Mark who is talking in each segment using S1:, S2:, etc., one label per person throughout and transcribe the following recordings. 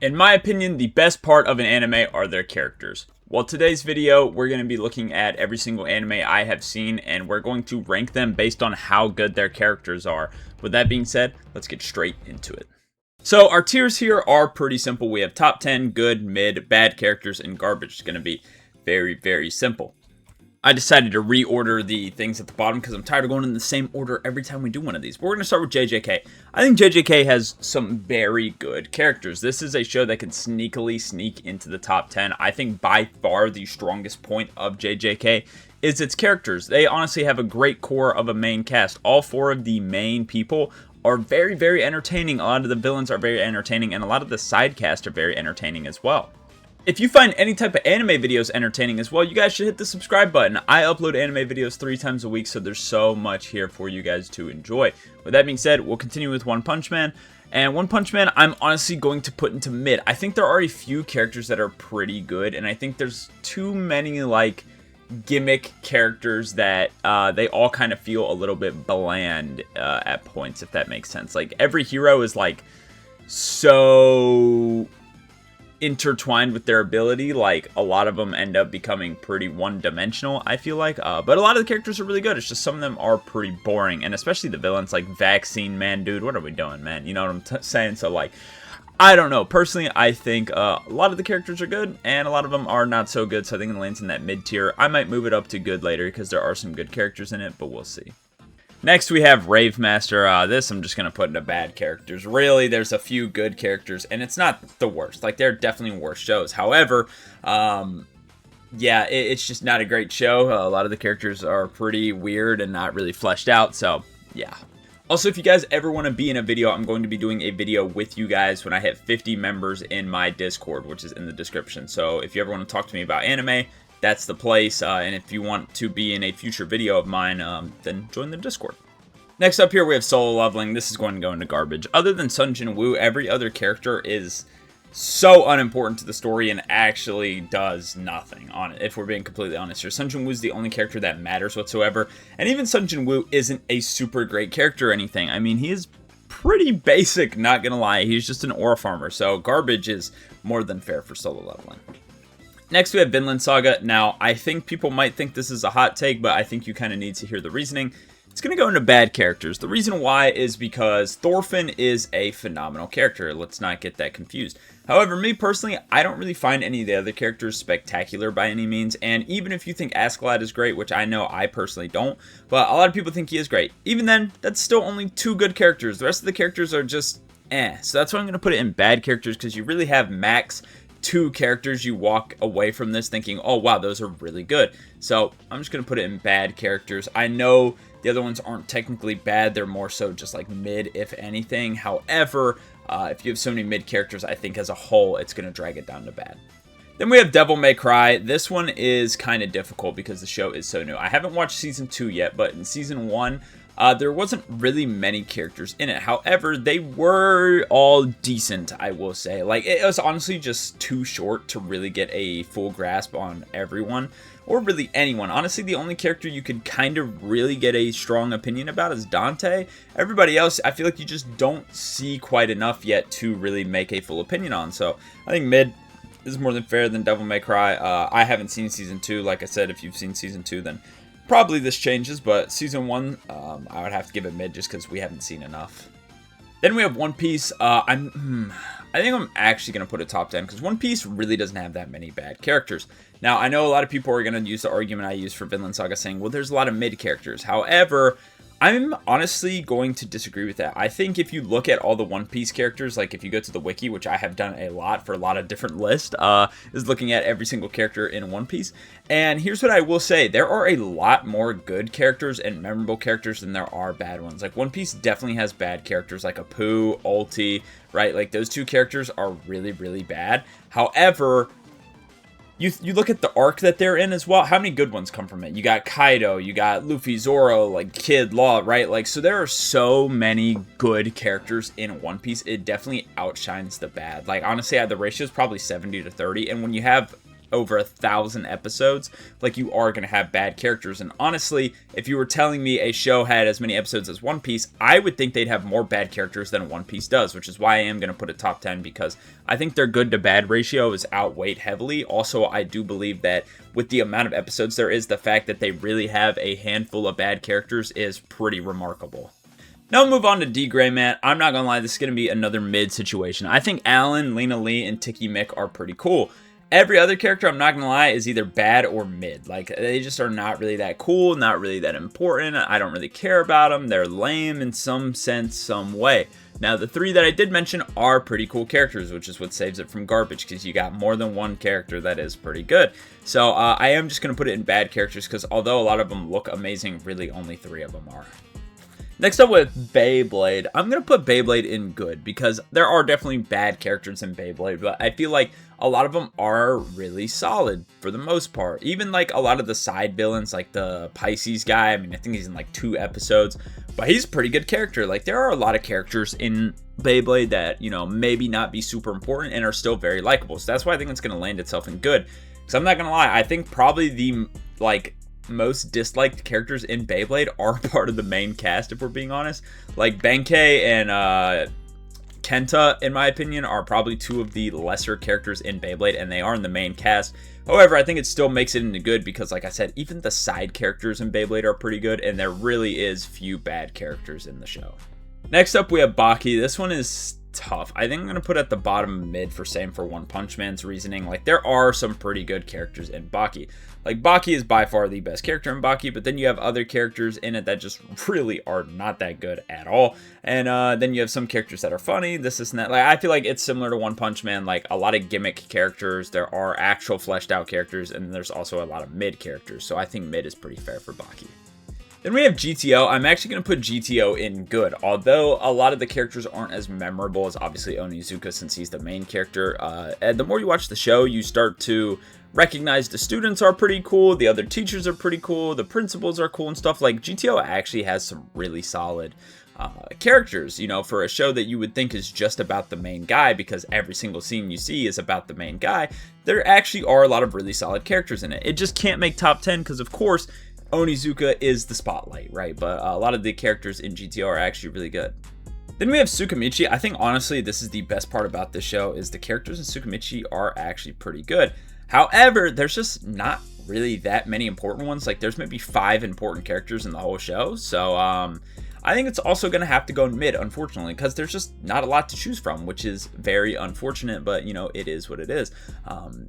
S1: In my opinion, the best part of an anime are their characters. Well, today's video, we're going to be looking at every single anime I have seen, and we're going to rank them based on how good their characters are. With that being said, let's get straight into it. So our tiers here are pretty simple. We have top 10, good, mid, bad characters, and garbage. It's going to be very, very simple. I decided to reorder the things at the bottom because I'm tired of going in the same order every time we do one of these. But we're going to start with JJK. I think JJK has some very good characters. This is a show that can sneakily sneak into the top 10. I think by far the strongest point of JJK is its characters. They honestly have a great core of a main cast. All four of the main people are very, very entertaining. A lot of the villains are very entertaining, and a lot of the side cast are very entertaining as well. If you find any type of anime videos entertaining as well, you guys should hit the subscribe button. I upload anime videos 3 times a week, so there's so much here for you guys to enjoy. With that being said, we'll continue with One Punch Man. And One Punch Man, I'm honestly going to put into mid. I think there are a few characters that are pretty good, and I think there's too many, like, gimmick characters that they all kind of feel a little bit bland at points, if that makes sense. Like, every hero is, like, so intertwined with their ability, like a lot of them end up becoming pretty one-dimensional, I feel like, but a lot of the characters are really good. It's just some of them are pretty boring, and especially the villains, like Vaccine Man, dude, what are we doing, man? You know what I'm saying? So, like, I don't know. Personally, I think a lot of the characters are good, and a lot of them are not so good, so I think it lands in that mid-tier. I might move it up to good later, because there are some good characters in it, but we'll see. Next, we have Rave Master. This I'm just going to put into bad characters. Really, there's a few good characters, and it's not the worst. Like, there are definitely worse shows. However, yeah, it's just not a great show. A lot of the characters are pretty weird and not really fleshed out, so yeah. Also, if you guys ever want to be in a video, I'm going to be doing a video with you guys when I hit 50 members in my Discord, which is in the description. So if you ever want to talk to me about anime, that's the place, and if you want to be in a future video of mine, then join the Discord. Next up here, we have Solo Leveling. This is going to go into garbage. Other than Sun Jin Woo, every other character is so unimportant to the story and actually does nothing on it, if we're being completely honest here. Sun Jin Woo is the only character that matters whatsoever, and even Sun Jin Woo isn't a super great character or anything. I mean, he is pretty basic, not gonna lie. He's just an ore farmer, so garbage is more than fair for Solo Leveling. Next, we have Vinland Saga. Now, I think people might think this is a hot take, but I think you kind of need to hear the reasoning. It's going to go into bad characters. The reason why is because Thorfinn is a phenomenal character. Let's not get that confused. However, me personally, I don't really find any of the other characters spectacular by any means. And even if you think Askeladd is great, which I know I personally don't, but a lot of people think he is great. Even then, that's still only 2 good characters. The rest of the characters are just eh. So that's why I'm going to put it in bad characters, because you really have max 2 characters you walk away from this thinking, oh wow, those are really good. So I'm just going to put it in bad characters. I know the other ones aren't technically bad. They're more so just like mid, if anything. However, if you have so many mid characters, I think as a whole, it's going to drag it down to bad. Then we have Devil May Cry. This one is kind of difficult because the show is so new. I haven't watched Season 2 yet, but in Season 1, there wasn't really many characters in it. However, they were all decent, I will say. Like, it was honestly just too short to really get a full grasp on everyone, or really anyone. Honestly, the only character you could kind of really get a strong opinion about is Dante. Everybody else, I feel like you just don't see quite enough yet to really make a full opinion on. So, I think mid is more than fair than Devil May Cry. I haven't seen Season 2. Like I said, if you've seen Season 2, then probably this changes, but Season 1, I would have to give it mid just because we haven't seen enough. Then we have One Piece. I think I'm actually going to put it top 10 because One Piece really doesn't have that many bad characters. Now, I know a lot of people are going to use the argument I use for Vinland Saga saying, well, there's a lot of mid characters. However, I'm honestly going to disagree with that. I think if you look at all the One Piece characters, like if you go to the wiki, which I have done a lot for a lot of different lists, is looking at every single character in One Piece. And here's what I will say. There are a lot more good characters and memorable characters than there are bad ones. Like, One Piece definitely has bad characters like Apu, Ulti, right? Like, those 2 characters are really, really bad. However, you look at the arc that they're in as well. How many good ones come from it? You got Kaido, you got Luffy, Zoro, like Kid, Law, right? Like, so there are so many good characters in One Piece. It definitely outshines the bad. Like, honestly, the ratio is probably 70 to 30. And when you have over 1,000 episodes, like, you are going to have bad characters. And honestly, if you were telling me a show had as many episodes as One Piece, I would think they'd have more bad characters than One Piece does, which is why I am going to put it top 10, because I think their good to bad ratio is outweighed heavily. Also, I do believe that with the amount of episodes there is, the fact that they really have a handful of bad characters is pretty remarkable. Now we'll move on to D. Gray Man. I'm not gonna lie, this is gonna be another mid situation. I think Alan, Lena Lee, and Tiki Mick are pretty cool. Every other character, I'm not gonna lie, is either bad or mid. Like, they just are not really that cool, not really that important. I don't really care about them. They're lame in some sense, some way. Now, the 3 that I did mention are pretty cool characters, which is what saves it from garbage, because you got more than one character that is pretty good. So, I am just gonna put it in bad characters, because although a lot of them look amazing, really only 3 of them are. Next up with Beyblade, I'm going to put Beyblade in good, because there are definitely bad characters in Beyblade, but I feel like a lot of them are really solid for the most part. Even like a lot of the side villains, like the Pisces guy, I mean, I think he's in like 2 episodes, but he's a pretty good character. Like, there are a lot of characters in Beyblade that, you know, maybe not be super important and are still very likable. So that's why I think it's going to land itself in good. Because I'm not going to lie, I think probably the, like, most disliked characters in Beyblade are part of the main cast, if we're being honest. Like, Benkei and Kenta, in my opinion, are probably 2 of the lesser characters in Beyblade, and they are in the main cast. However, I think it still makes it into good, because like I said, even the side characters in Beyblade are pretty good, and there really is few bad characters in the show. Next up, we have Baki. This one is tough. I think I'm going to put at the bottom mid for same for One Punch Man's reasoning. Like, there are some pretty good characters in Baki. Like, Baki is by far the best character in Baki, but then you have other characters in it that just really are not that good at all. And then you have some characters that are funny, this and that. Like, I feel like it's similar to One Punch Man, like a lot of gimmick characters. There are actual fleshed out characters, and there's also a lot of mid characters. So I think mid is pretty fair for Baki. Then we have GTO. I'm actually going to put GTO in good, although a lot of the characters aren't as memorable as obviously Onizuka, since he's the main character. And the more you watch the show, you start to recognize the students are pretty cool, the other teachers are pretty cool, the principals are cool and stuff. Like, GTO actually has some really solid characters, you know, for a show that you would think is just about the main guy, because every single scene you see is about the main guy. There actually are a lot of really solid characters in it. It just can't make top 10 because, of course, Onizuka is the spotlight, right? But a lot of the characters in GTO are actually really good. Then we have Tsukimichi. I think, honestly, this is the best part about this show, is the characters in Tsukimichi are actually pretty good. However, there's just not really that many important ones. Like, there's maybe 5 important characters in the whole show. So, I think it's also going to have to go mid, unfortunately, because there's just not a lot to choose from, which is very unfortunate, but, you know, it is what it is.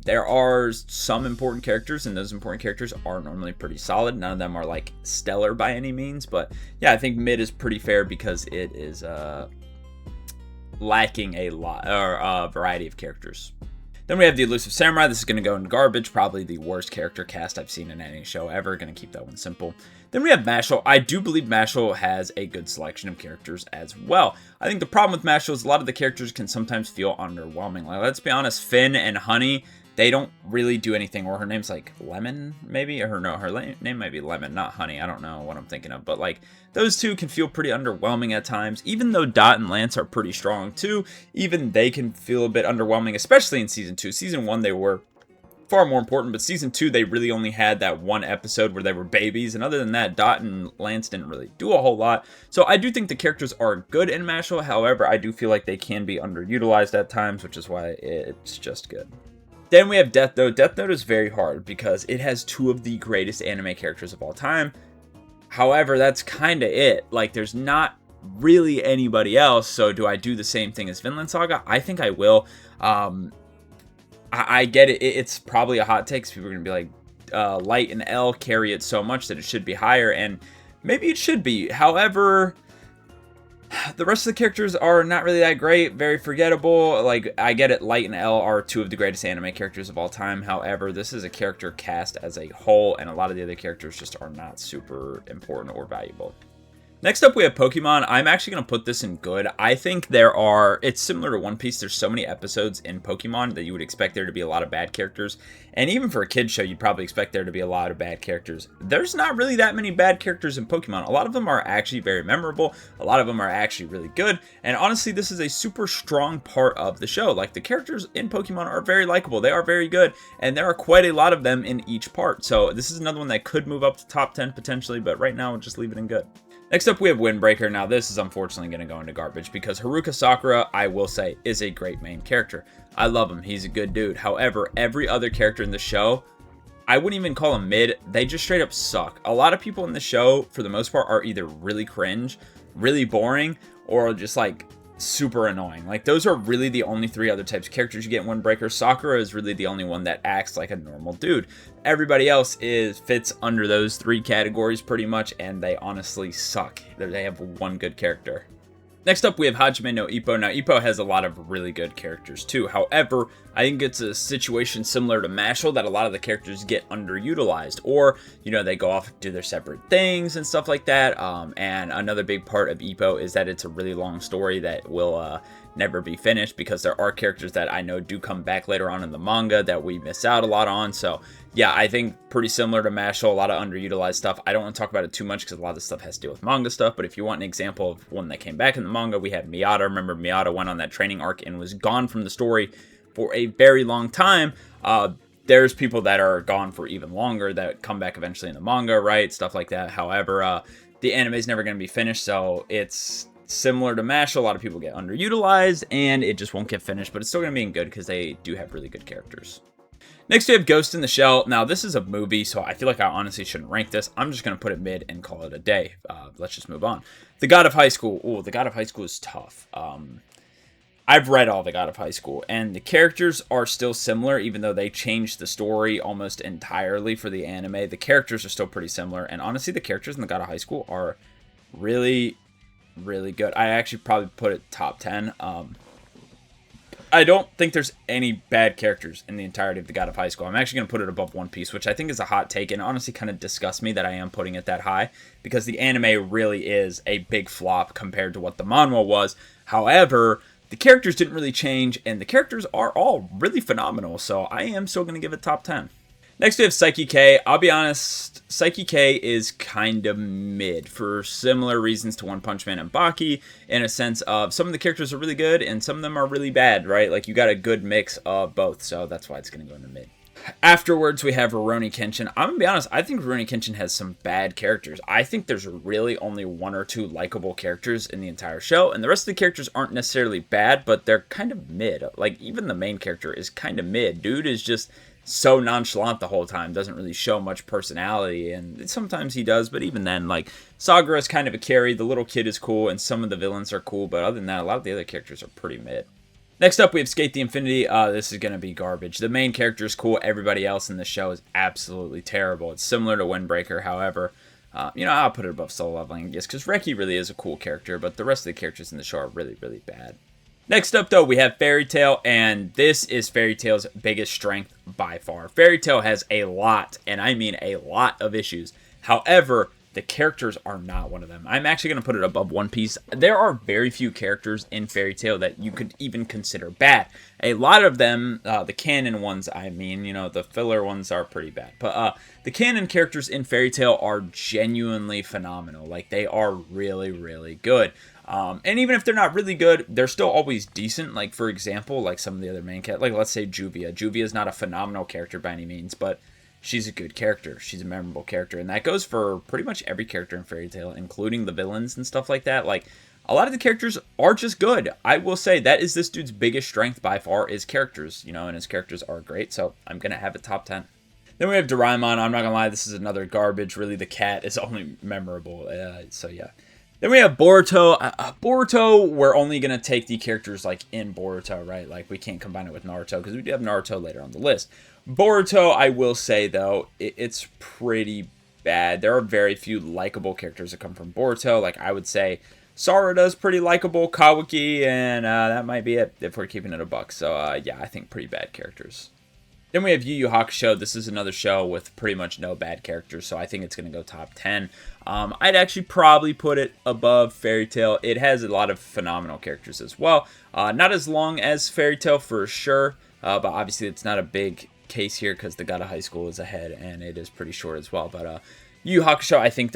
S1: There are some important characters, and those important characters are normally pretty solid. None of them are, like, stellar by any means, but, yeah, I think mid is pretty fair, because it is lacking a lot, or a variety of characters. Then we have the Elusive Samurai. This is going to go in garbage. Probably the worst character cast I've seen in any show ever. Going to keep that one simple. Then we have Mashle. I do believe Mashle has a good selection of characters as well. I think the problem with Mashle is a lot of the characters can sometimes feel underwhelming. Like, let's be honest, Finn and Honey, they don't really do anything. Or her name's like Lemon, maybe? Or her name might be Lemon, not Honey. I don't know what I'm thinking of. But, like, those two can feel pretty underwhelming at times. Even though Dot and Lance are pretty strong too, even they can feel a bit underwhelming, especially in Season 2. Season 1, they were far more important, but Season 2, they really only had that one episode where they were babies, and other than that, Dot and Lance didn't really do a whole lot. So I do think the characters are good in Mashle. However, I do feel like they can be underutilized at times, which is why it's just good. Then we have Death Note. Death Note is very hard because it has 2 of the greatest anime characters of all time. However, that's kind of it. Like, there's not really anybody else. So do I do the same thing as Vinland Saga? I think I will. I get it. It's probably a hot take, because people are going to be like, Light and L carry it so much that it should be higher. And maybe it should be. However, the rest of the characters are not really that great, very forgettable. Like, I get it, Light and L are 2 of the greatest anime characters of all time. However, this is a character cast as a whole, and a lot of the other characters just are not super important or valuable. Next up, we have Pokemon. I'm actually going to put this in good. I think it's similar to One Piece. There's so many episodes in Pokemon that you would expect there to be a lot of bad characters. And even for a kid's show, you'd probably expect there to be a lot of bad characters. There's not really that many bad characters in Pokemon. A lot of them are actually very memorable. A lot of them are actually really good. And honestly, this is a super strong part of the show. Like, the characters in Pokemon are very likable. They are very good. And there are quite a lot of them in each part. So this is another one that could move up to top 10 potentially. But right now, we'll just leave it in good. Next up, we have Windbreaker. Now, this is unfortunately going to go into garbage because Haruka Sakura, I will say, is a great main character. I love him. He's a good dude. However, every other character in the show, I wouldn't even call them mid. They just straight up suck. A lot of people in the show, for the most part, are either really cringe, really boring, or just like super annoying. Like, those are really the only three other types of characters you get in Windbreaker. Sakura is really the only one that acts like a normal dude. Everybody else fits under those three categories pretty much, and they honestly suck. They have one good character. Next up, we have Hajime no Ippo. Now, Ippo has a lot of really good characters too. However, I think it's a situation similar to Mashle that a lot of the characters get underutilized, or, you know, they go off and do their separate things and stuff like that. And another big part of Ippo is that it's a really long story that will never be finished, because there are characters that I know do come back later on in the manga that we miss out a lot on. So yeah, I think pretty similar to Mashle, a lot of underutilized stuff. I don't want to talk about it too much because a lot of this stuff has to do with manga stuff, but if you want an example of one that came back in the manga, we have Miyata. Remember, Miyata went on that training arc and was gone from the story for a very long time. There's people that are gone for even longer that come back eventually in the manga, right? Stuff like that. However, the anime is never going to be finished, so it's similar to Mashle. A lot of people get underutilized, and it just won't get finished, but it's still going to be good because they do have really good characters. Next, we have Ghost in the Shell. Now, this is a movie, so I feel like I honestly shouldn't rank this. I'm just going to put it mid and call it a day. Let's just move on. The God of High School. Ooh, The God of High School is tough. I've read all The God of High School, and the characters are still similar, even though they changed the story almost entirely for the anime. The characters are still pretty similar, and honestly, the characters in The God of High School are really, really good. I actually probably put it top 10. I don't think there's any bad characters in the entirety of The God of High School. I'm actually going to put it above One Piece, which I think is a hot take, and honestly kind of disgusts me that I am putting it that high, because the anime really is a big flop compared to what the manhwa was. However, the characters didn't really change, and the characters are all really phenomenal, so I am still going to give it top 10. Next, we have Saiki K. I'll be honest, Saiki K is kind of mid for similar reasons to One Punch Man and Baki, in a sense of some of the characters are really good and some of them are really bad, right? Like, you got a good mix of both, so that's why it's going to go into mid. Afterwards, we have Rurouni Kenshin. I'm going to be honest, I think Rurouni Kenshin has some bad characters. I think there's really only one or two likable characters in the entire show, and the rest of the characters aren't necessarily bad, but they're kind of mid. Like, even the main character is kind of mid. Dude is just so nonchalant the whole time, doesn't really show much personality, and sometimes he does, but even then, like, Sagura is kind of a carry, the little kid is cool, and some of the villains are cool, but other than that, a lot of the other characters are pretty mid. Next up, we have Skate the Infinity. This is going to be garbage. The main character is cool, everybody else in the show is absolutely terrible. It's similar to Windbreaker, however, I'll put it above Solo Leveling, yes, because Reki really is a cool character, but the rest of the characters in the show are really, really bad. Next up, though, we have Fairy Tail, and this is Fairy Tail's biggest strength by far. Fairy Tail has a lot, and I mean a lot of issues. However, the characters are not one of them. I'm actually going to put it above One Piece. There are very few characters in Fairy Tail that you could even consider bad. A lot of them, the canon ones, I mean, the filler ones are pretty bad. But the canon characters in Fairy Tail are genuinely phenomenal. Like, they are really, really good. And even if they're not really good, they're still always decent. Like, for example, like some of the other main characters, like let's say Juvia. Juvia is not a phenomenal character by any means, but she's a good character. She's a memorable character. And that goes for pretty much every character in Fairy Tail, including the villains and stuff like that. Like, a lot of the characters are just good. I will say that is this dude's biggest strength by far, is characters, and his characters are great. So I'm going to have it top 10. Then we have Doraemon. I'm not going to lie, this is another garbage. Really, the cat is only memorable. So yeah. Then we have Boruto. Boruto, we're only going to take the characters, like, in Boruto, right? Like, we can't combine it with Naruto, because we do have Naruto later on the list. Boruto, I will say, though, it's pretty bad. There are very few likable characters that come from Boruto. Like, I would say Sarada's pretty likable, Kawaki, and that might be it if we're keeping it a buck. So, yeah, I think pretty bad characters. Then we have Yu Yu Hakusho. This is another show with pretty much no bad characters, so I think it's going to go top 10. I'd actually probably put it above Fairy Tail. It has a lot of phenomenal characters as well. Not as long as Fairy Tail for sure, but obviously it's not a big case here because the God of High School is ahead, and it is pretty short as well. But Yu Yu Hakusho, I think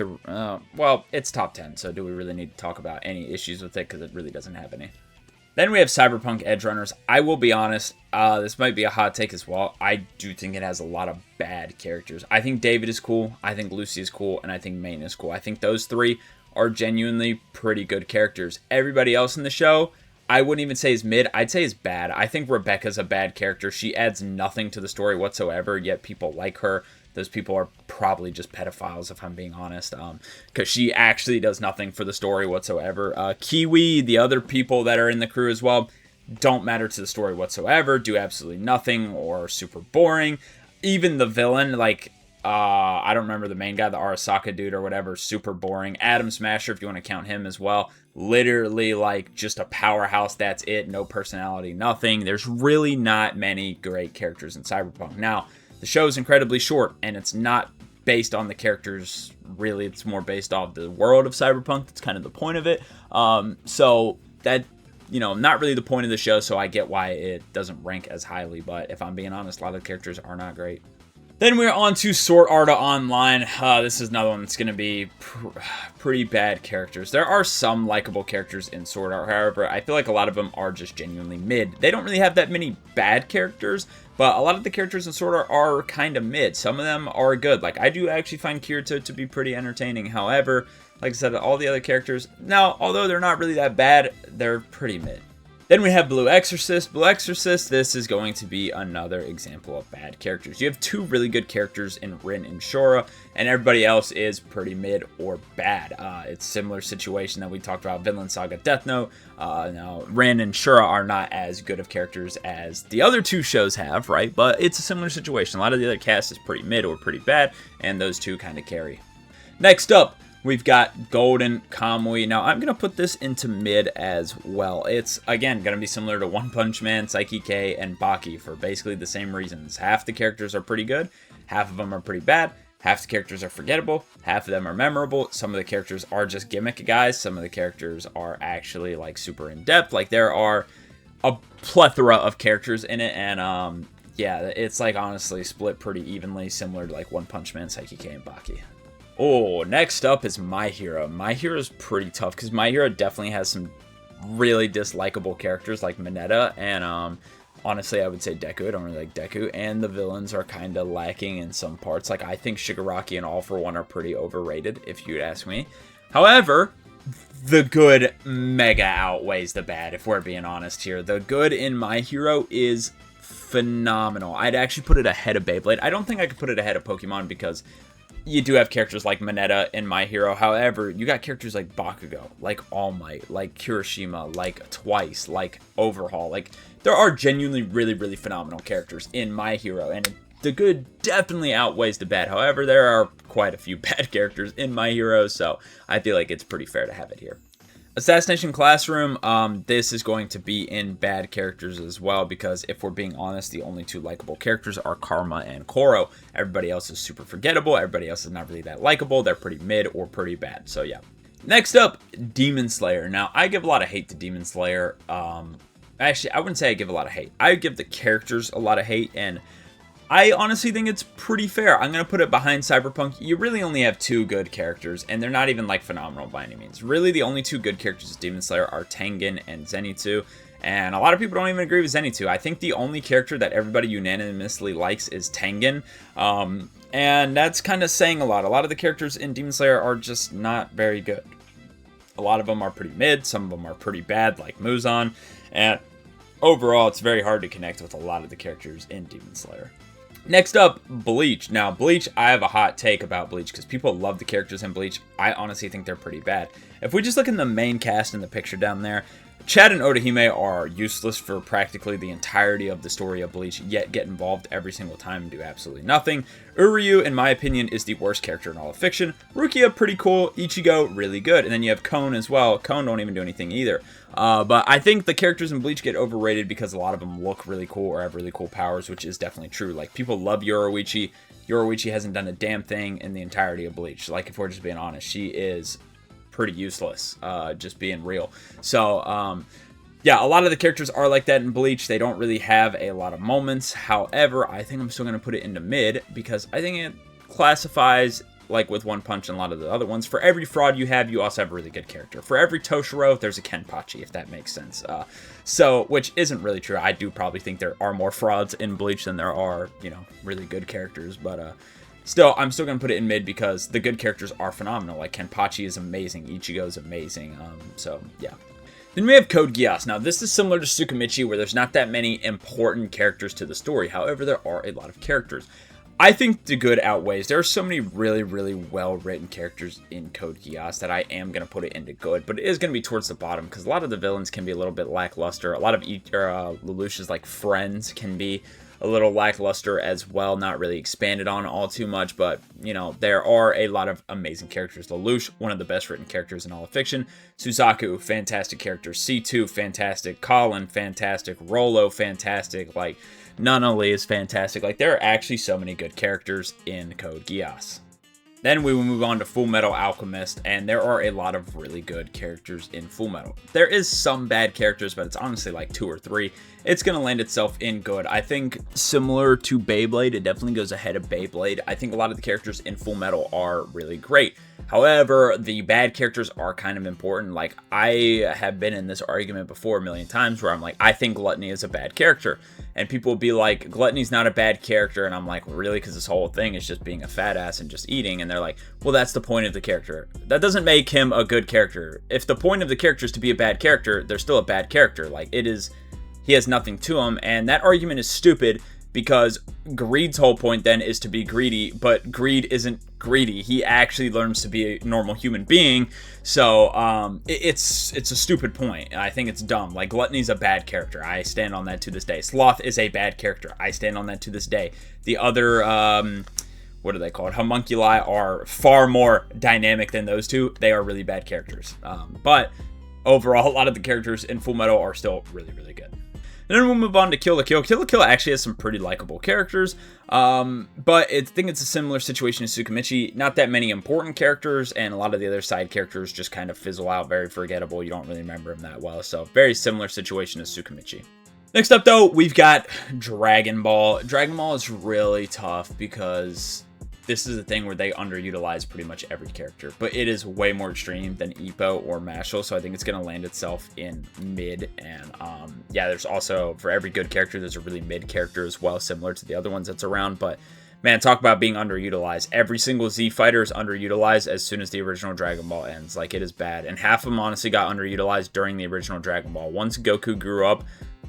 S1: well, it's top 10, so do we really need to talk about any issues with it? Because it really doesn't have any. Then we have Cyberpunk Edgerunners. I will be honest, this might be a hot take as well. I do think it has a lot of bad characters. I think David is cool, I think Lucy is cool, and I think Main is cool. I think those three are genuinely pretty good characters. Everybody else in the show, I wouldn't even say is mid, I'd say is bad. I think Rebecca's a bad character. She adds nothing to the story whatsoever, yet people like her. Those people are probably just pedophiles, if I'm being honest, because she actually does nothing for the story whatsoever. Kiwi, the other people that are in the crew as well, don't matter to the story whatsoever, do absolutely nothing, or super boring. Even the villain, like, I don't remember the main guy, the Arasaka dude or whatever, super boring. Atom Smasher, if you want to count him as well, literally like just a powerhouse, that's it, no personality, nothing. There's really not many great characters in Cyberpunk. Now, the show is incredibly short, and it's not based on the characters, really. It's more based off the world of Cyberpunk. That's kind of the point of it. So that, not really the point of the show, so I get why it doesn't rank as highly. But if I'm being honest, a lot of the characters are not great. Then we're on to Sword Art Online. This is another one that's going to be pretty bad characters. There are some likable characters in Sword Art, however, I feel like a lot of them are just genuinely mid. They don't really have that many bad characters, but a lot of the characters in Sword Art are kind of mid. Some of them are good. Like, I do actually find Kirito to be pretty entertaining. However, like I said, all the other characters, now, although they're not really that bad, they're pretty mid. Then we have Blue Exorcist. Blue Exorcist, this is going to be another example of bad characters. You have two really good characters in Rin and Shura, and everybody else is pretty mid or bad. It's a similar situation that we talked about Vinland Saga Death Note. Now, Rin and Shura are not as good of characters as the other two shows have, right? But it's a similar situation. A lot of the other cast is pretty mid or pretty bad, and those two kind of carry. Next up, we've got Golden Kamui. Now, I'm going to put this into mid as well. It's, again, going to be similar to One Punch Man, Saiki K, and Baki for basically the same reasons. Half the characters are pretty good, half of them are pretty bad, half the characters are forgettable, half of them are memorable. Some of the characters are just gimmick guys. Some of the characters are actually, like, super in-depth. Like, there are a plethora of characters in it, and, yeah, it's, like, honestly split pretty evenly, similar to, like, One Punch Man, Saiki K, and Baki. Oh, next up is My Hero. My Hero is pretty tough because My Hero definitely has some really dislikable characters like Mineta, and honestly I would say Deku. I don't really like Deku, and the villains are kind of lacking in some parts. Like, I think Shigaraki and All For One are pretty overrated if you'd ask me. However, the good mega outweighs the bad, if we're being honest here. The good in My Hero is phenomenal. I'd actually put it ahead of Beyblade. I don't think I could put it ahead of Pokemon because you do have characters like Mineta in My Hero. However, you got characters like Bakugo, like All Might, like Kirishima, like Twice, like Overhaul. Like, there are genuinely really, really phenomenal characters in My Hero, and the good definitely outweighs the bad. However, there are quite a few bad characters in My Hero, so I feel like it's pretty fair to have it here. Assassination Classroom, this is going to be in bad characters as well, because if we're being honest, the only two likable characters are Karma and Koro. Everybody else is super forgettable. Everybody else is not really that likable. They're pretty mid or pretty bad. So yeah. Next up, Demon Slayer. Now, I give a lot of hate to Demon Slayer. Actually, I wouldn't say I give a lot of hate. I give the characters a lot of hate, and I honestly think it's pretty fair. I'm going to put it behind Cyberpunk. You really only have two good characters, and they're not even, like, phenomenal by any means. Really, the only two good characters of Demon Slayer are Tengen and Zenitsu, and a lot of people don't even agree with Zenitsu. I think the only character that everybody unanimously likes is Tengen, and that's kind of saying a lot. A lot of the characters in Demon Slayer are just not very good. A lot of them are pretty mid, some of them are pretty bad, like Muzan, and overall, it's very hard to connect with a lot of the characters in Demon Slayer. Next up, Bleach. Now, Bleach, I have a hot take about Bleach because people love the characters in Bleach. I honestly think they're pretty bad. If we just look in the main cast in the picture down there, Chad and Orihime are useless for practically the entirety of the story of Bleach, yet get involved every single time and do absolutely nothing. Uryu, in my opinion, is the worst character in all of fiction. Rukia, pretty cool. Ichigo, really good. And then you have Kon as well. Kon don't even do anything either. But I think the characters in Bleach get overrated because a lot of them look really cool or have really cool powers, which is definitely true. Like, people love Yoruichi. Yoruichi hasn't done a damn thing in the entirety of Bleach. Like, if we're just being honest, she is pretty useless, just being real. So, yeah, a lot of the characters are like that in Bleach. They don't really have a lot of moments. However, I think I'm still going to put it into mid because I think it classifies like with One Punch and a lot of the other ones. For every fraud you have, you also have a really good character. For every Toshiro, there's a Kenpachi, if that makes sense. So, which isn't really true. I do probably think there are more frauds in Bleach than there are, you know, really good characters. But still, I'm still going to put it in mid because the good characters are phenomenal. Like, Kenpachi is amazing. Ichigo is amazing. So, yeah. Then we have Code Geass. Now, this is similar to Tsukimichi, where there's not that many important characters to the story. However, there are a lot of characters. I think the good outweighs. There are so many really, really well-written characters in Code Geass that I am going to put it into good, but it is going to be towards the bottom, because a lot of the villains can be a little bit lackluster. A lot of Lelouch's, like, friends can be a little lackluster as well, not really expanded on all too much, but, you know, there are a lot of amazing characters. Lelouch, one of the best written characters in all of fiction. Suzaku, fantastic character. C2, fantastic. Colin, fantastic. Rolo, fantastic. Like, Nunnally is fantastic. Like, there are actually so many good characters in Code Geass. Then we will move on to Full Metal Alchemist, and there are a lot of really good characters in Full Metal. There is some bad characters, but it's honestly like 2 or 3. It's going to land itself in good. I think similar to Beyblade, it definitely goes ahead of Beyblade. I think a lot of the characters in Full Metal are really great. However, the bad characters are kind of important. Like, I have been in this argument before a million times where I'm like, I think Gluttony is a bad character. And people will be like, Gluttony's not a bad character. And I'm like, well, really? Because this whole thing is just being a fat ass and just eating. And they're like, well, that's the point of the character. That doesn't make him a good character. If the point of the character is to be a bad character, they're still a bad character. Like, it is, he has nothing to him. And that argument is stupid because greed's whole point then is to be greedy, but greed isn't greedy. He actually learns to be a normal human being. So it's a stupid point. I think it's dumb. Like, Gluttony's a bad character. I stand on that to this day. Sloth is a bad character. I stand on that to this day. The other what are they called? Homunculi are far more dynamic than those two. They are really bad characters. But overall, a lot of the characters in Full Metal are still really, really good. And then we'll move on to Kill la Kill. Kill la Kill actually has some pretty likable characters, but I think it's a similar situation as Tsukimichi. Not that many important characters, and a lot of the other side characters just kind of fizzle out, very forgettable. You don't really remember them that well, so very similar situation as Tsukimichi. Next up, though, we've got Dragon Ball. Dragon Ball is really tough because this is the thing where they underutilize pretty much every character, but it is way more extreme than Ippo or Mashle, so I think it's going to land itself in mid. And yeah, there's also, for every good character, there's a really mid character as well, similar to the other ones that's around. But man, talk about being underutilized. Every single Z fighter is underutilized as soon as the original Dragon Ball ends. Like, it is bad. And half of them honestly got underutilized during the original Dragon Ball. Once Goku grew up,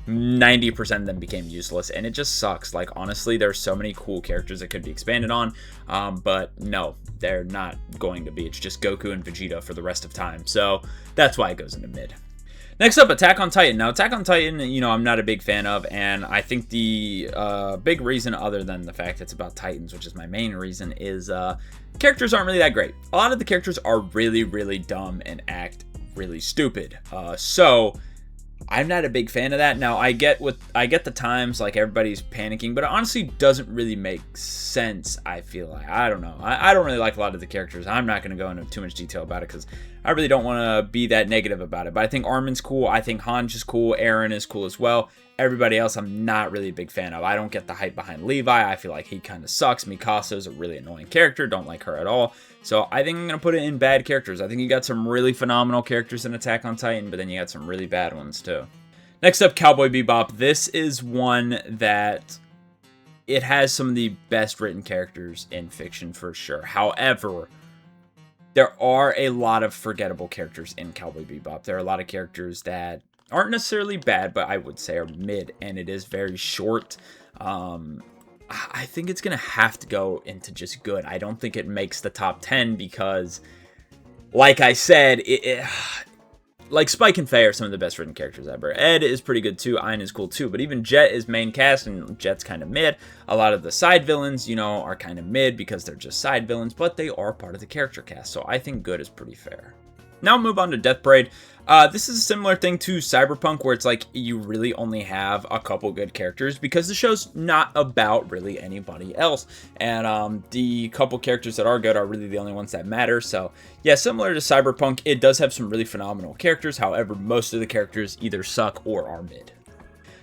S1: 90% of them became useless, and it just sucks. Like, honestly, there's so many cool characters that could be expanded on, but no, they're not going to be. It's just Goku and Vegeta for the rest of time, so that's why it goes into mid. Next up, Attack on Titan. Now, Attack on Titan, you know, I'm not a big fan of, and I think the big reason, other than the fact it's about Titans, which is my main reason, is characters aren't really that great. A lot of the characters are really, really dumb and act really stupid, so I'm not a big fan of that. Now, I get the times, like, everybody's panicking, but it honestly doesn't really make sense, I feel like. I don't know. I don't really like a lot of the characters. I'm not going to go into too much detail about it because I really don't want to be that negative about it. But I think Armin's cool. I think Hange is cool. Eren is cool as well. Everybody else I'm not really a big fan of. I don't get the hype behind Levi. I feel like he kind of sucks. Mikasa is a really annoying character. Don't like her at all. So I think I'm going to put it in bad characters. I think you got some really phenomenal characters in Attack on Titan, but then you got some really bad ones too. Next up, Cowboy Bebop. This is one that it has some of the best written characters in fiction for sure. However, there are a lot of forgettable characters in Cowboy Bebop. There are a lot of characters that aren't necessarily bad, but I would say are mid, and it is very short. I think it's going to have to go into just good. I don't think it makes the top 10 because, like I said, like Spike and Faye are some of the best written characters ever. Ed is pretty good too. Ein is cool too. But even Jet is main cast, and Jet's kind of mid. A lot of the side villains, you know, are kind of mid because they're just side villains, but they are part of the character cast. So I think good is pretty fair. Now move on to Death Parade. This is a similar thing to Cyberpunk, where it's like you really only have a couple good characters because the show's not about really anybody else. And the couple characters that are good are really the only ones that matter. So yeah, similar to Cyberpunk, it does have some really phenomenal characters. However, most of the characters either suck or are mid.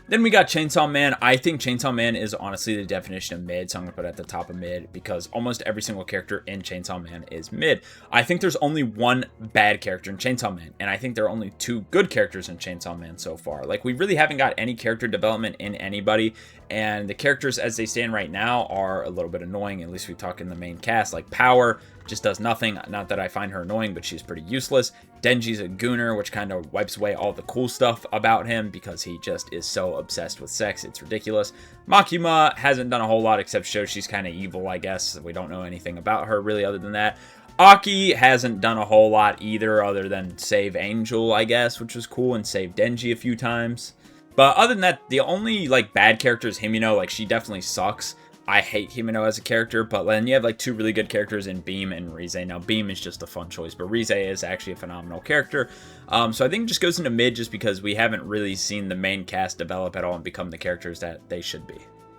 S1: Then we got Chainsaw Man. I think Chainsaw Man is honestly the definition of mid, so I'm going to put it at the top of mid because almost every single character in Chainsaw Man is mid. I think there's only one bad character in Chainsaw Man, and I think there are only 2 good characters in Chainsaw Man so far. Like, we really haven't got any character development in anybody, and the characters as they stand right now are a little bit annoying, at least we talk in the main cast. Like, Power just does nothing. Not that I find her annoying, but she's pretty useless. Denji's a gooner, which kind of wipes away all the cool stuff about him because he just is so obsessed with sex. It's ridiculous. Makima hasn't done a whole lot except show she's kind of evil, I guess. We don't know anything about her really other than that. Aki hasn't done a whole lot either other than save Angel, I guess, which was cool, and save Denji a few times. But other than that, the only like bad character is Himeno. Like, she definitely sucks. I hate Himeno as a character, but then you have like 2 really good characters in Beam and Rize. Now, Beam is just a fun choice, but Rize is actually a phenomenal character. So I think it just goes into mid just because we haven't really seen the main cast develop at all and become the characters that they should be.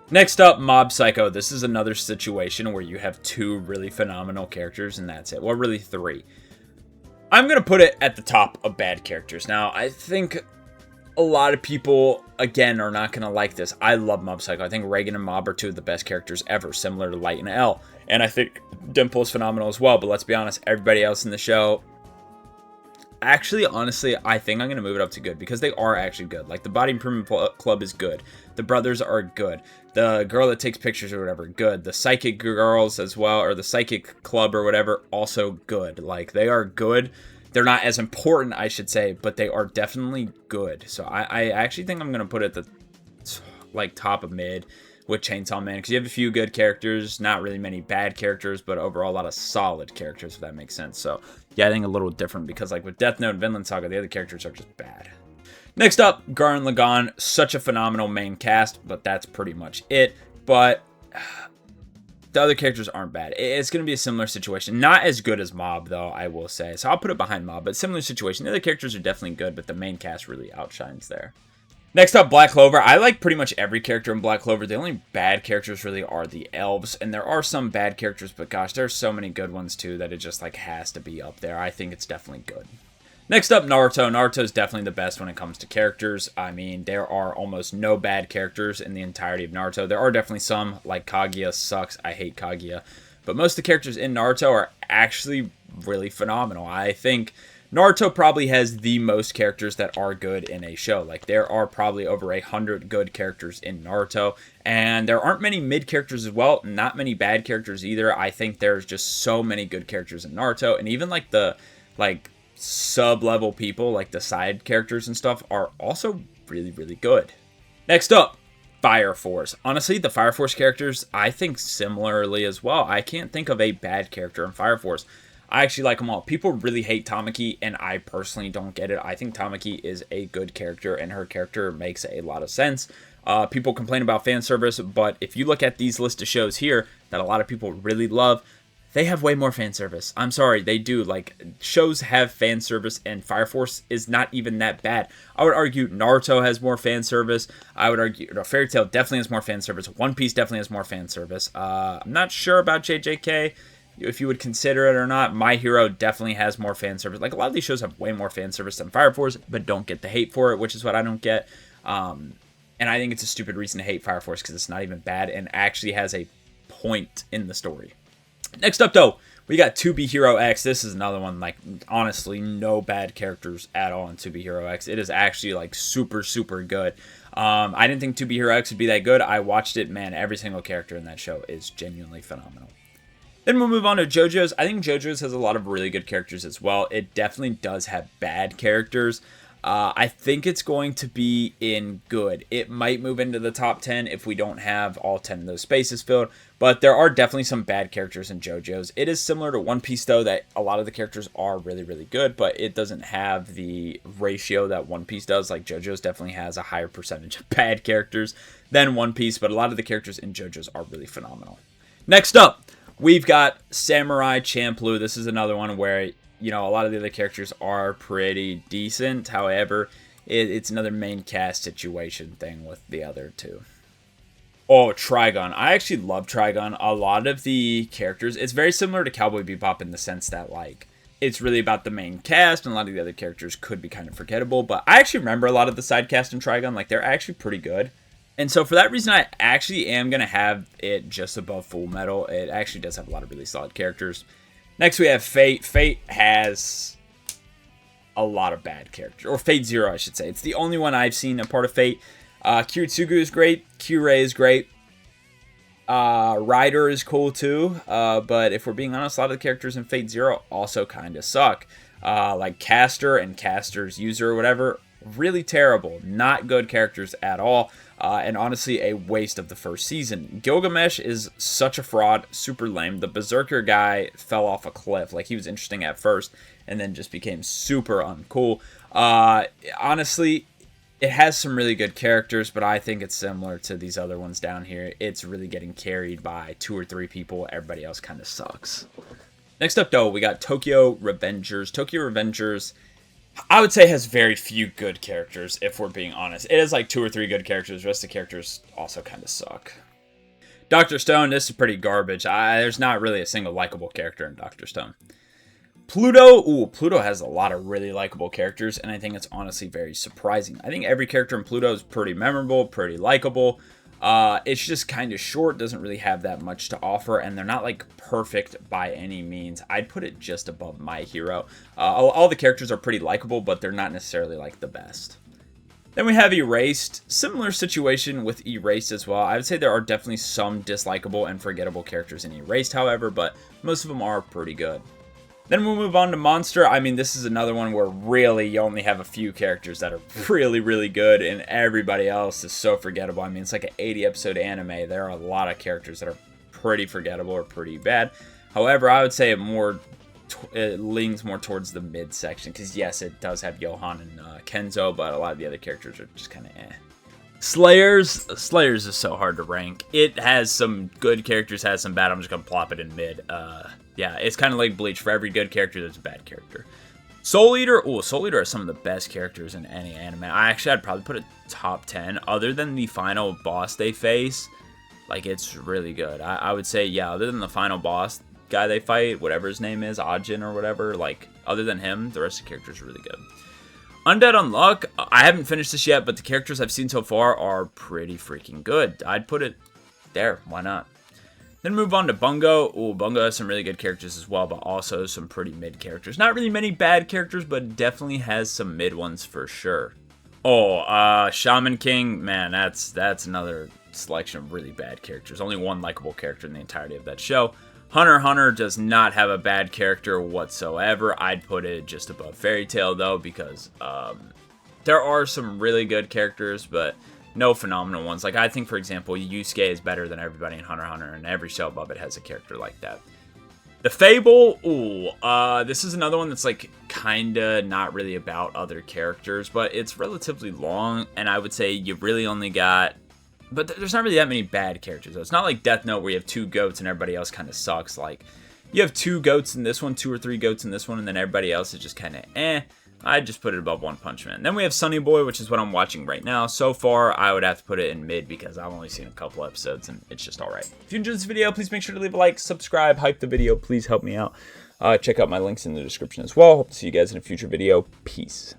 S1: Next up, Mob Psycho. This is another situation where you have 2 really phenomenal characters, and that's it. Well, really 3. I'm going to put it at the top of bad characters. Now, I think a lot of people, again, are not going to like this. I love Mob Psycho. I think Reagan and Mob are 2 of the best characters ever, similar to Light and L. And I think Dimple is phenomenal as well, but let's be honest, everybody else in the show, actually, honestly, I think I'm going to move it up to good because they are actually good. Like, the Body Improvement Club is good. The brothers are good. The girl that takes pictures or whatever, good. The Psychic Girls as well, or the Psychic Club or whatever, also good. Like, they are good. They're not as important, I should say, but they are definitely good. So I actually think I'm going to put it at the like top of mid with Chainsaw Man, because you have a few good characters, not really many bad characters, but overall a lot of solid characters, if that makes sense. So yeah, I think a little different because like with Death Note and Vinland Saga, the other characters are just bad. Next up, Gurren Lagann, such a phenomenal main cast, but that's pretty much it. But the other characters aren't bad. It's going to be a similar situation. Not as good as Mob, though, I will say. So I'll put it behind Mob, but similar situation. The other characters are definitely good, but the main cast really outshines there. Next up, Black Clover. I like pretty much every character in Black Clover. The only bad characters really are the elves, and there are some bad characters, but gosh, there's so many good ones too that it just like has to be up there. I think it's definitely good. Next up, Naruto. Naruto is definitely the best when it comes to characters. I mean, there are almost no bad characters in the entirety of Naruto. There are definitely some, like Kaguya sucks. I hate Kaguya. But most of the characters in Naruto are actually really phenomenal. I think Naruto probably has the most characters that are good in a show. Like, there are probably over 100 good characters in Naruto. And there aren't many mid characters as well. Not many bad characters either. I think there's just so many good characters in Naruto. And even like the sub-level people, like the side characters and stuff, are also really, really good. Next up, Fire Force. Honestly, the Fire Force characters, I think similarly as well. I can't think of a bad character in Fire Force. I actually like them all. People really hate Tamaki, and I personally don't get it. I think Tamaki is a good character, and her character makes a lot of sense. People complain about fan service, but if you look at these list of shows here that a lot of people really love, they have way more fan service. I'm sorry, they do. Like, shows have fan service, and Fire Force is not even that bad. I would argue Naruto has more fan service. I would argue Fairy Tail definitely has more fan service. One Piece definitely has more fan service. I'm not sure about JJK, if you would consider it or not. My Hero definitely has more fan service. Like, a lot of these shows have way more fan service than Fire Force, but don't get the hate for it, which is what I don't get. And I think it's a stupid reason to hate Fire Force because it's not even bad and actually has a point in the story. Next up, though, we got To Be Hero X. This is another one, like, honestly, no bad characters at all in To Be Hero X. It is actually, like, super, super good. I didn't think To Be Hero X would be that good. I watched it, man, every single character in that show is genuinely phenomenal. Then we'll move on to JoJo's. I think JoJo's has a lot of really good characters as well. It definitely does have bad characters. I think it's going to be in good. It might move into the top 10 if we don't have all 10 of those spaces filled, but there are definitely some bad characters in JoJo's. It is similar to One Piece, though, that a lot of the characters are really, really good, but it doesn't have the ratio that One Piece does. Like, JoJo's definitely has a higher percentage of bad characters than One Piece, but a lot of the characters in JoJo's are really phenomenal. Next up, we've got Samurai Champloo. This is another one where, you know, a lot of the other characters are pretty decent. However, it's another main cast situation thing with the other two. Oh, Trigun. I actually love Trigun. A lot of the characters, it's very similar to Cowboy Bebop in the sense that, like, it's really about the main cast, and a lot of the other characters could be kind of forgettable. But I actually remember a lot of the side cast in Trigun. Like, they're actually pretty good. And so for that reason, I actually am going to have it just above Full Metal. It actually does have a lot of really solid characters. Next, we have Fate. Fate has a lot of bad characters. Or Fate Zero, I should say. It's the only one I've seen a part of Fate. Kiritsugu is great. Kyurei is great. Rider is cool too. But if we're being honest, a lot of the characters in Fate Zero also kind of suck. Like Caster and Caster's user or whatever. Really terrible. Not good characters at all. And honestly, a waste of the first season. Gilgamesh is such a fraud, super lame. The Berserker guy fell off a cliff. Like, he was interesting at first, and then just became super uncool. Honestly, it has some really good characters, but I think it's similar to these other ones down here. It's really getting carried by 2 or 3 people. Everybody else kind of sucks. Next up, though, we got Tokyo Revengers. Tokyo Revengers, I would say, has very few good characters, if we're being honest. It has like 2 or 3 good characters. The rest of the characters also kind of suck. Dr. Stone, this is pretty garbage. There's not really a single likable character in Dr. Stone. Pluto, Pluto has a lot of really likable characters, and I think it's honestly very surprising. I think every character in Pluto is pretty memorable, pretty likable. It's just kind of short, doesn't really have that much to offer, and they're not like perfect by any means. I'd put it just above My Hero. All the characters are pretty likable, but they're not necessarily like the best. Then we have Erased. Similar situation with Erased as well. I would say there are definitely some dislikable and forgettable characters in Erased, however, but most of them are pretty good. Then we'll move on to Monster. I mean, this is another one where really you only have a few characters that are really, really good, and everybody else is so forgettable. I mean, it's like an 80-episode anime. There are a lot of characters that are pretty forgettable or pretty bad. However, I would say it leans more towards the mid-section, because yes, it does have Johan and Kenzo, but a lot of the other characters are just kind of eh. Slayers is so hard to rank. It has some good characters, has some bad. I'm just going to plop it in mid. Yeah, it's kind of like Bleach. For every good character, there's a bad character. Soul Eater. Soul Eater has some of the best characters in any anime. I'd probably put it top 10. Other than the final boss they face, like, it's really good. I would say, yeah, other than the final boss guy they fight, whatever his name is, Ajin or whatever, like, other than him, the rest of the characters are really good. Undead Unluck, I haven't finished this yet, but the characters I've seen so far are pretty freaking good. I'd put it there. Why not? Then move on to Bungo. Bungo has some really good characters as well, but also some pretty mid characters. Not really many bad characters, but definitely has some mid ones for sure. Shaman King, man, that's another selection of really bad characters. Only one likable character in the entirety of that show. Hunter x Hunter does not have a bad character whatsoever. I'd put it just above Fairy Tail, though, because there are some really good characters, but no phenomenal ones. Like, I think, for example, Yusuke is better than everybody in Hunter x Hunter, and every show above it has a character like that. The Fable, this is another one that's, like, kinda not really about other characters, but it's relatively long, and I would say you really only got... But there's not really that many bad characters, though. It's not like Death Note where you have 2 goats and everybody else kind of sucks. Like, you have 2 goats in this one, 2 or 3 goats in this one, and then everybody else is just kind of eh. I'd just put it above One Punch Man. Then we have Sunny Boy, which is what I'm watching right now. So far, I would have to put it in mid because I've only seen a couple episodes, and it's just alright. If you enjoyed this video, please make sure to leave a like, subscribe, hype the video. Please help me out. Check out my links in the description as well. Hope to see you guys in a future video. Peace.